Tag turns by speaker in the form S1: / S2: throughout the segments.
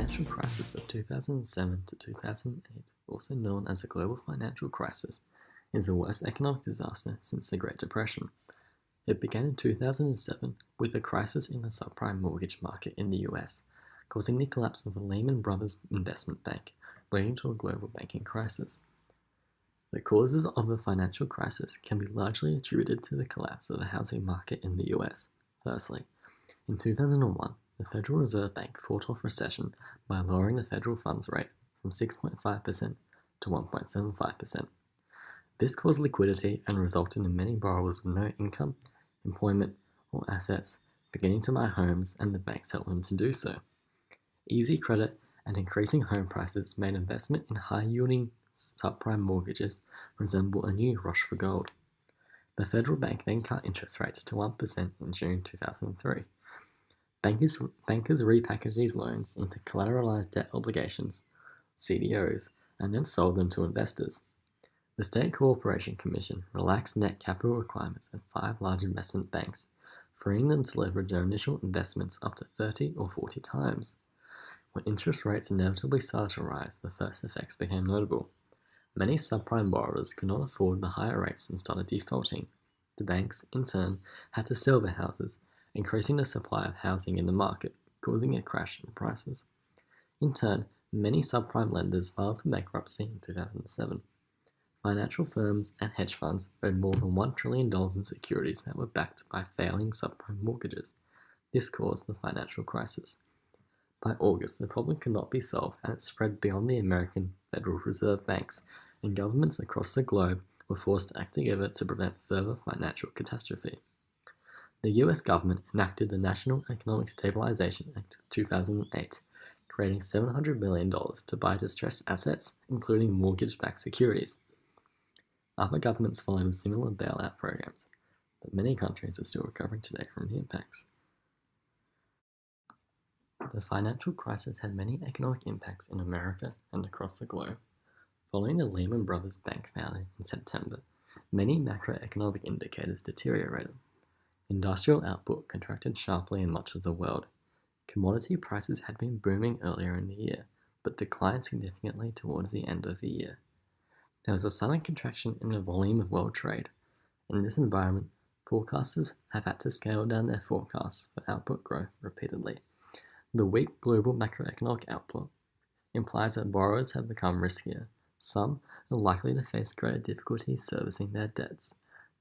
S1: financial crisis of 2007 to 2008, also known as the global financial crisis, is the worst economic disaster since the Great Depression. It began in 2007 with a crisis in the subprime mortgage market in the US, causing the collapse of the Lehman Brothers investment bank, leading to a global banking crisis. The causes of the financial crisis can be largely attributed to the collapse of the housing market in the US. Firstly, in 2001, the Federal Reserve Bank fought off recession by lowering the federal funds rate from 6.5% to 1.75%. This caused liquidity and resulted in many borrowers with no income, employment, or assets beginning to buy homes, and the banks helped them to do so. Easy credit and increasing home prices made investment in high-yielding subprime mortgages resemble a new rush for gold. The federal bank then cut interest rates to 1% in June 2003. Bankers repackaged these loans into collateralized debt obligations, CDOs, and then sold them to investors. The State Cooperation Commission relaxed net capital requirements at 5 large investment banks, freeing them to leverage their initial investments up to 30 or 40 times. When interest rates inevitably started to rise, the first effects became notable. Many subprime borrowers could not afford the higher rates and started defaulting. The banks, in turn, had to sell their houses, increasing the supply of housing in the market, causing a crash in prices. In turn, many subprime lenders filed for bankruptcy in 2007. Financial firms and hedge funds owed more than $1 trillion in securities that were backed by failing subprime mortgages. This caused the financial crisis. By August, the problem could not be solved, and it spread beyond the American Federal Reserve banks, and governments across the globe were forced to act together to prevent further financial catastrophe. The US government enacted the National Economic Stabilization Act of 2008, creating $700 million to buy distressed assets, including mortgage-backed securities. Other governments followed with similar bailout programs, but many countries are still recovering today from the impacts. The financial crisis had many economic impacts in America and across the globe. Following the Lehman Brothers bank failure in September, many macroeconomic indicators deteriorated. Industrial output contracted sharply in much of the world. Commodity prices had been booming earlier in the year, but declined significantly towards the end of the year. There was a sudden contraction in the volume of world trade. In this environment, forecasters have had to scale down their forecasts for output growth repeatedly. The weak global macroeconomic output implies that borrowers have become riskier. Some are likely to face greater difficulties servicing their debts.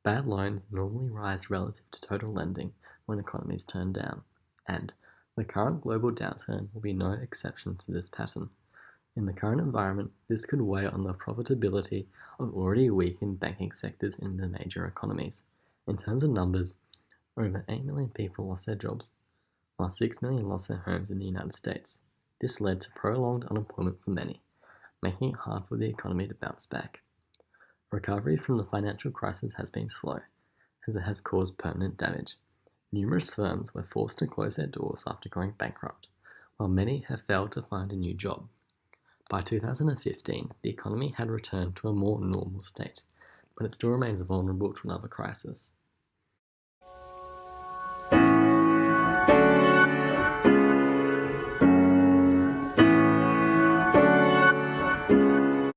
S1: Bad loans normally rise relative to total lending when economies turn down, and the current global downturn will be no exception to this pattern. In the current environment, this could weigh on the profitability of already weakened banking sectors in the major economies. In terms of numbers, over 8 million people lost their jobs, while 6 million lost their homes in the United States. This led to prolonged unemployment for many, making it hard for the economy to bounce back. Recovery from the financial crisis has been slow, as it has caused permanent damage. Numerous firms were forced to close their doors after going bankrupt, while many have failed to find a new job. By 2015, the economy had returned to a more normal state, but it still remains vulnerable to another crisis.